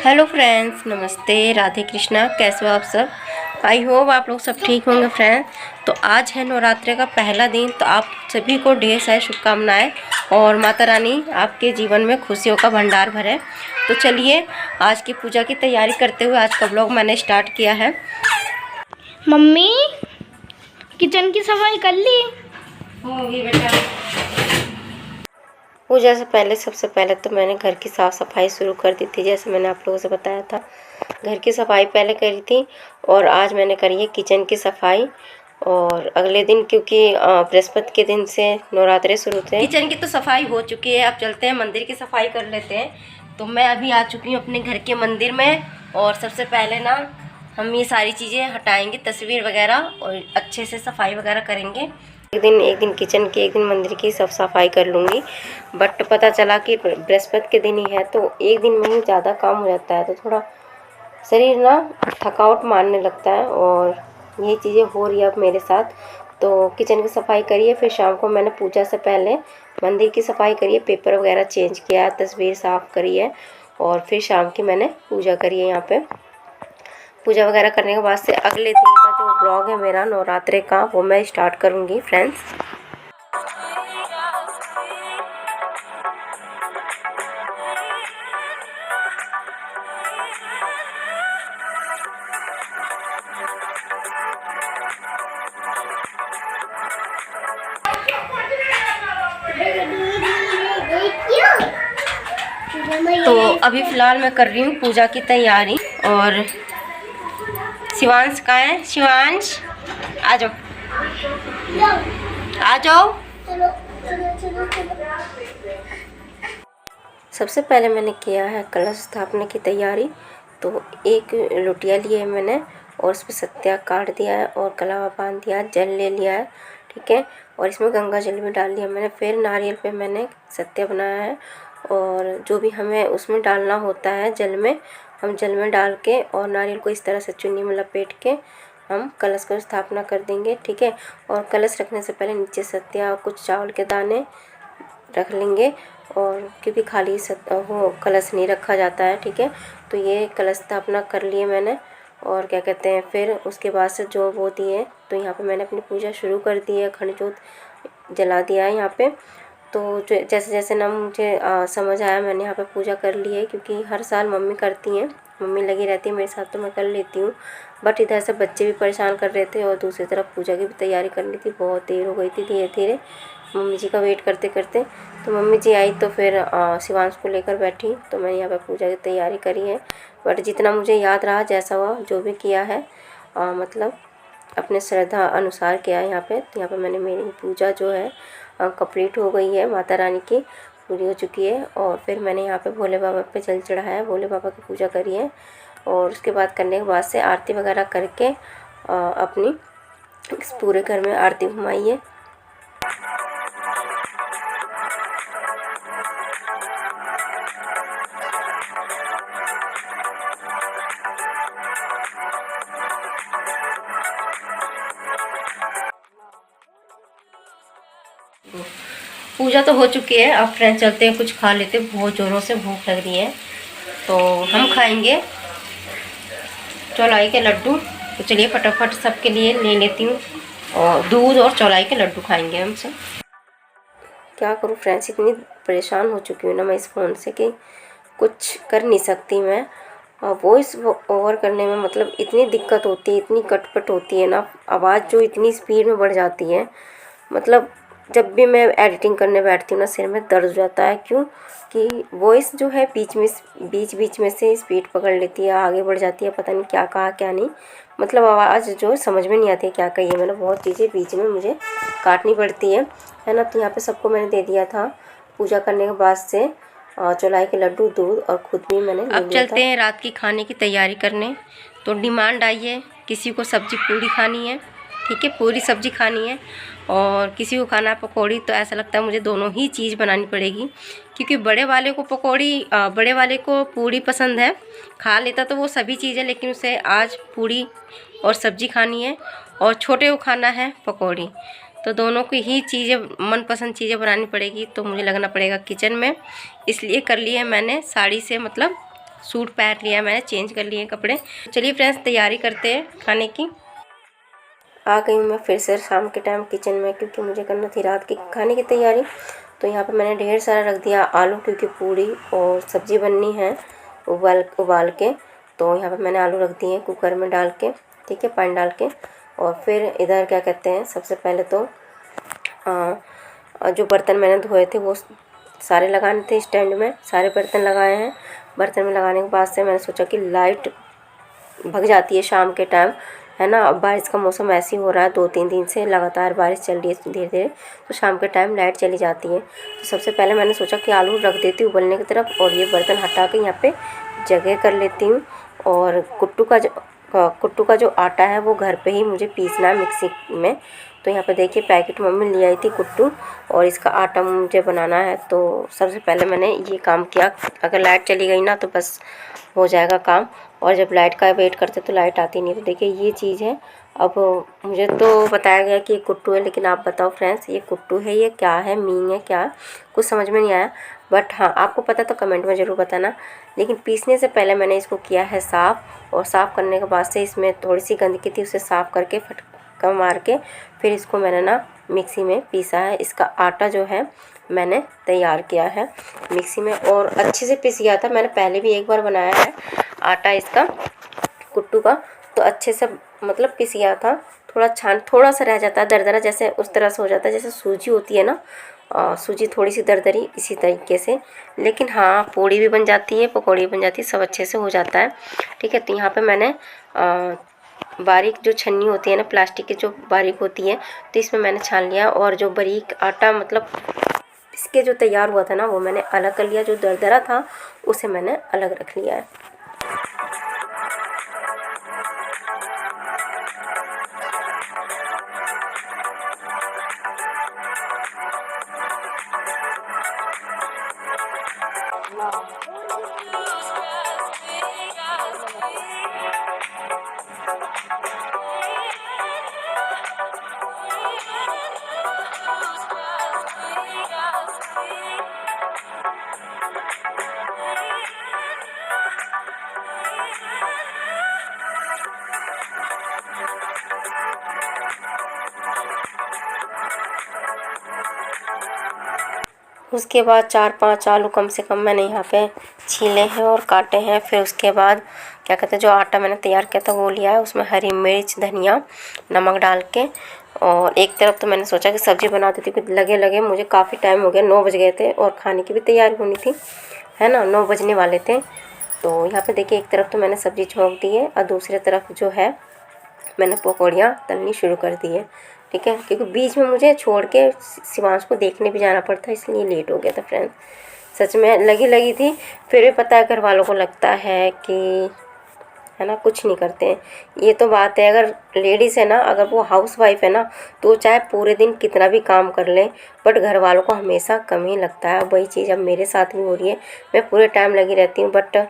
Hello friends, नमस्ते, राधे कृष्णा। कैसे हो आप सब? आई होप आप लोग सब ठीक होंगे फ्रेंड्स। तो आज है नवरात्रि का पहला दिन, तो आप सभी को ढेर सारी शुभकामनाएं और माता रानी आपके जीवन में खुशियों का भंडार भरे। तो चलिए आज की पूजा की तैयारी करते हुए आज का ब्लॉग मैंने स्टार्ट किया है। मम्मी किचन की सफाई कर ली होगी बेटा। पूजा से पहले सबसे पहले तो मैंने घर की साफ़ सफाई शुरू कर दी थी, जैसे मैंने आप लोगों से बताया था। घर की सफाई पहले करी थी और आज मैंने करी है किचन की सफाई। और अगले दिन क्योंकि बृहस्पति के दिन से नवरात्रे शुरू थे। किचन की तो सफाई हो चुकी है, अब चलते हैं मंदिर की सफाई कर लेते हैं। तो मैं अभी आ चुकी हूँ अपने घर के मंदिर में और सबसे पहले ना हम ये सारी चीज़ें हटाएंगे, तस्वीर वगैरह, और अच्छे से सफाई वगैरह करेंगे। एक दिन किचन की, एक दिन मंदिर की सब सफाई कर लूँगी। बट पता चला कि बृहस्पति के दिन ही है तो एक दिन में ही ज़्यादा काम हो जाता है, तो थोड़ा शरीर ना थकावट मारने लगता है और ये चीज़ें हो रही है अब मेरे साथ। तो किचन की सफाई करिए, फिर शाम को मैंने पूजा से पहले मंदिर की सफाई करिए, पेपर वगैरह चेंज किया, तस्वीर साफ़ करी है और फिर शाम की मैंने पूजा करी है। यहाँ पे पूजा वगैरह करने के बाद से अगले दिन का जो ब्लॉग है मेरा नवरात्रे का, वो मैं स्टार्ट करूँगी फ्रेंड्स। तो अभी फ़िलहाल मैं कर रही हूँ पूजा की तैयारी। और शिवांश कहाँ है? शिवांश आ जाओ, आ जाओ। सबसे पहले मैंने किया है कलश स्थापना की तैयारी। तो एक लोटिया लिया है मैंने और उस पर सत्या काट दिया है और कलावा बांध दिया है, जल ले लिया है, ठीक है। और इसमें गंगा जल भी डाल दिया मैंने। फिर नारियल पे मैंने सत्या बनाया है और जो भी हमें उसमें डालना होता है जल में, हम जल में डाल के और नारियल को इस तरह से चुन्नी में लपेट के हम कलश को स्थापना कर देंगे, ठीक है। और कलश रखने से पहले नीचे सत्या और कुछ चावल के दाने रख लेंगे, और क्योंकि खाली वो कलश नहीं रखा जाता है, ठीक है। तो ये कलश स्थापना कर लिए मैंने। और क्या कहते हैं, फिर उसके बाद से जो वो दिए, तो यहाँ पे मैंने अपनी पूजा शुरू कर दी है, अखंड ज्योत जला दिया है यहाँ पे। तो जो जैसे जैसे ना मुझे समझ आया मैंने यहाँ पे पूजा कर ली है, क्योंकि हर साल मम्मी करती हैं, मम्मी लगी रहती है मेरे साथ, तो मैं कर लेती हूँ। बट इधर से बच्चे भी परेशान कर रहे थे और दूसरी तरफ पूजा की भी तैयारी करनी थी, बहुत देर हो गई थी धीरे धीरे मम्मी जी का वेट करते करते। तो मम्मी जी आई तो फिर शिवांश को लेकर बैठी, तो मैंने यहाँ पे पूजा की तैयारी करी है। बट जितना मुझे याद रहा, जैसा हुआ जो भी किया है, मतलब अपने श्रद्धा अनुसार किया है यहाँ पे। तो यहाँ पे मैंने मेरी पूजा जो है कंप्लीट हो गई है, माता रानी की पूरी हो चुकी है। और फिर मैंने यहाँ पे भोले बाबा पे जल चढ़ाया है, भोले बाबा की पूजा करी है। और उसके बाद करने के बाद से आरती वगैरह करके अपनी इस पूरे घर में आरती घुमाई है। पूजा तो हो चुकी है, अब फ्रेंड्स चलते हैं कुछ खा लेते हैं, बहुत ज़ोरों से भूख लग रही है। तो हम खाएंगे चौलाई के लड्डू। तो चलिए फटाफट सबके लिए ले लेती हूँ, और दूध और चौलाई के लड्डू खाएंगे हम सब। क्या करूँ फ्रेंड्स, इतनी परेशान हो चुकी हूँ ना मैं इस फ़ोन से कि कुछ कर नहीं सकती मैं। वॉइस ओवर करने में मतलब इतनी दिक्कत होती है, इतनी कटपट होती है ना, आवाज़ जो इतनी स्पीड में बढ़ जाती है। मतलब जब भी मैं एडिटिंग करने बैठती हूँ ना, सिर में दर्द हो जाता है। क्यों कि वॉइस जो है बीच में से स्पीड पकड़ लेती है, आगे बढ़ जाती है, पता नहीं क्या कहा क्या नहीं। मतलब आवाज़ जो समझ में नहीं आती है क्या कही है मैंने, बहुत चीज़ें बीच में मुझे काटनी पड़ती है ना। तो यहाँ पे सबको मैंने दे दिया था पूजा करने के बाद से चौलाई के लड्डू, दूध, और खुद भी मैंने ले लिया था। अब चलते हैं रात की खाने की तैयारी करने। तो डिमांड आई है, किसी को सब्जी पूरी खानी है, ठीक है, पूरी सब्जी खानी है, और किसी को खाना है पकौड़ी। तो ऐसा लगता है मुझे दोनों ही चीज़ बनानी पड़ेगी, क्योंकि बड़े वाले को बड़े वाले को पूरी पसंद है, खा लेता तो वो सभी चीज़ें, लेकिन उसे आज पूरी और सब्जी खानी है, और छोटे को खाना है पकौड़ी। तो दोनों की ही चीज़ें, मनपसंद चीज़ें बनानी पड़ेगी। तो मुझे लगना पड़ेगा किचन में, इसलिए कर ली है मैंने साड़ी से मतलब सूट पहन लिया मैंने, चेंज कर लिए कपड़े। चलिए फ्रेंड्स तैयारी करते हैं खाने की। आ गई हूँ मैं फिर से शाम के टाइम किचन में, क्योंकि मुझे करना थी रात की खाने की तैयारी। तो यहाँ पे मैंने ढेर सारा रख दिया आलू, क्योंकि पूड़ी और सब्ज़ी बननी है उबाल के। तो यहाँ पे मैंने आलू रख दिए कुकर में डाल के, ठीक है, पानी डाल के। और फिर इधर क्या कहते हैं, सबसे पहले तो जो बर्तन मैंने धोए थे वो सारे लगाने थे स्टैंड में, सारे बर्तन लगाए हैं। बर्तन में लगाने के बाद से मैंने सोचा कि लाइट भग जाती है शाम के टाइम, है ना। अब बारिश का मौसम ऐसे ही हो रहा है, 2-3 दिन से लगातार बारिश चल रही है धीरे धीरे, तो शाम के टाइम लाइट चली जाती है। तो सबसे पहले मैंने सोचा कि आलू रख देती हूँ उबलने की तरफ, और ये बर्तन हटा के यहाँ पे जगह कर लेती हूँ। और कुट्टू का जो आटा है वो घर पे ही मुझे पीसना है मिक्सी में। तो यहाँ पे देखिए पैकेट मम्मी ले आई थी कुट्टू, और इसका आटा मुझे बनाना है। तो सबसे पहले मैंने ये काम किया। अगर लाइट चली गई ना तो बस हो जाएगा काम, और जब लाइट का वेट करते तो लाइट आती नहीं। तो देखिए ये चीज़ है। अब मुझे तो बताया गया कि ये कुट्टू है, लेकिन आप बताओ फ्रेंड्स ये कुट्टू है, ये क्या है, मीन है क्या, कुछ समझ में नहीं आया। बट हाँ, आपको पता तो कमेंट में ज़रूर बताना। लेकिन पीसने से पहले मैंने इसको किया है साफ़, और साफ़ करने के बाद से इसमें थोड़ी सी गंदगी थी, उसे साफ़ करके फटका मार के फिर इसको मैंने ना मिक्सी में पीसा है। इसका आटा जो है मैंने तैयार किया है मिक्सी में, और अच्छे से पीस गया था। मैंने पहले भी एक बार बनाया है आटा इसका कुट्टू का, तो अच्छे से मतलब पिस गया था। थोड़ा सा रह जाता है दरदरा, जैसे उस तरह से हो जाता है जैसे सूजी होती है ना, सूजी थोड़ी सी दरदरी, इसी तरीके से। लेकिन हाँ, पूड़ी भी बन जाती है, पकौड़ी बन जाती है, सब अच्छे से हो जाता है, ठीक है। तो यहाँ पे मैंने बारीक जो छन्नी होती है ना, प्लास्टिक की जो बारीक होती है, तो इसमें मैंने छान लिया। और जो बारीक आटा मतलब इसके जो तैयार हुआ था ना, वो मैंने अलग कर लिया। जो दरदरा था उसे मैंने अलग रख लिया है। उसके बाद 4-5 आलू कम से कम मैंने यहाँ पे छीले हैं और काटे हैं। फिर उसके बाद क्या कहते हैं, जो आटा मैंने तैयार किया था वो लिया है, उसमें हरी मिर्च, धनिया, नमक डाल के। और एक तरफ तो मैंने सोचा कि सब्ज़ी बना देती हूँ, लगे मुझे काफ़ी टाइम हो गया, 9 बज गए थे, और खाने की भी तैयारी होनी थी, है ना, 9 बजने वाले थे। तो यहाँ पे देखिए एक तरफ तो मैंने सब्ज़ी छोंक दी है, और दूसरी तरफ जो है मैंने पकौड़ियाँ तलनी शुरू कर दी है, ठीक है। क्योंकि बीच में मुझे छोड़ के शिवांश को देखने भी जाना पड़ता, इसलिए लेट हो गया था फ्रेंड्स। सच में लगी थी, फिर भी पता है घर वालों को लगता है कि, है ना, कुछ नहीं करते हैं। ये तो बात है, अगर लेडीज़ है ना, अगर वो हाउस वाइफ है ना, तो चाहे पूरे दिन कितना भी काम कर ले, बट घर वालों को हमेशा कम ही लगता है। वही चीज़ अब मेरे साथ भी हो रही है। मैं पूरे टाइम लगी रहती हूँ, बट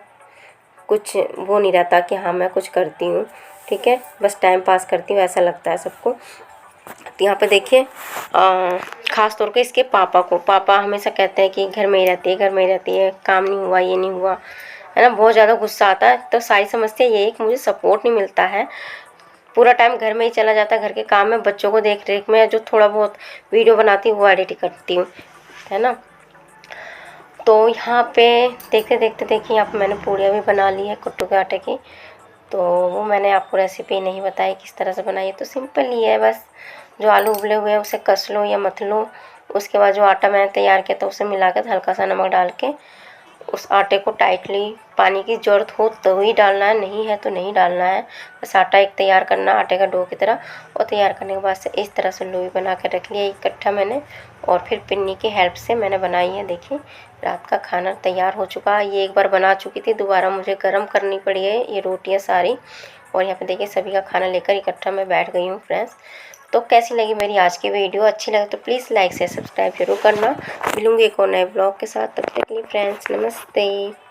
कुछ वो नहीं रहता कि हाँ मैं कुछ करती हूँ, ठीक है, बस टाइम पास करती हूँ, ऐसा लगता है सबको। तो यहाँ पे देखिए ख़ास तौर पे इसके पापा हमेशा कहते हैं कि घर में ही रहती है, काम नहीं हुआ, ये नहीं हुआ, है ना, बहुत ज़्यादा गुस्सा आता है। तो सारी समस्या ये है कि मुझे सपोर्ट नहीं मिलता है, पूरा टाइम घर में ही चला जाता है, घर के काम में, बच्चों को देख रेख में, जो थोड़ा बहुत वीडियो बनाती हूँ वो एडिट करती हूँ, है ना। तो यहाँ पे देखते देखिए यहाँ पे मैंने पूड़ियाँ भी बना ली है कुट्टू के आटे की। तो वो मैंने आपको रेसिपी नहीं बताई किस तरह से बनाई है, तो सिंपल ही है, बस जो आलू उबले हुए हैं उसे कस लो या मथ लो। उसके बाद जो आटा मैंने तैयार किया था उसे मिला कर हल्का सा नमक डाल के उस आटे को टाइटली, पानी की ज़रूरत हो तो ही डालना है, नहीं है तो नहीं डालना है। बस आटा एक तैयार करना आटे का डो की तरह, और तैयार करने के बाद से इस तरह से लोई बना कर रख लिया इकट्ठा मैंने, और फिर पिन्नी की हेल्प से मैंने बनाई है। देखिए रात का खाना तैयार हो चुका है। ये एक बार बना चुकी थी, दोबारा मुझे गर्म करनी पड़ी है ये रोटियाँ सारी। और यहाँ पे देखिए सभी का खाना लेकर इकट्ठा मैं बैठ गई हूँ फ्रेंड्स। तो कैसी लगी मेरी आज की वीडियो, अच्छी लगे तो प्लीज़ लाइक से सब्सक्राइब जरूर करना। मिलूँगी एक और नए ब्लॉग के साथ, तब तक के लिए फ्रेंड्स नमस्ते।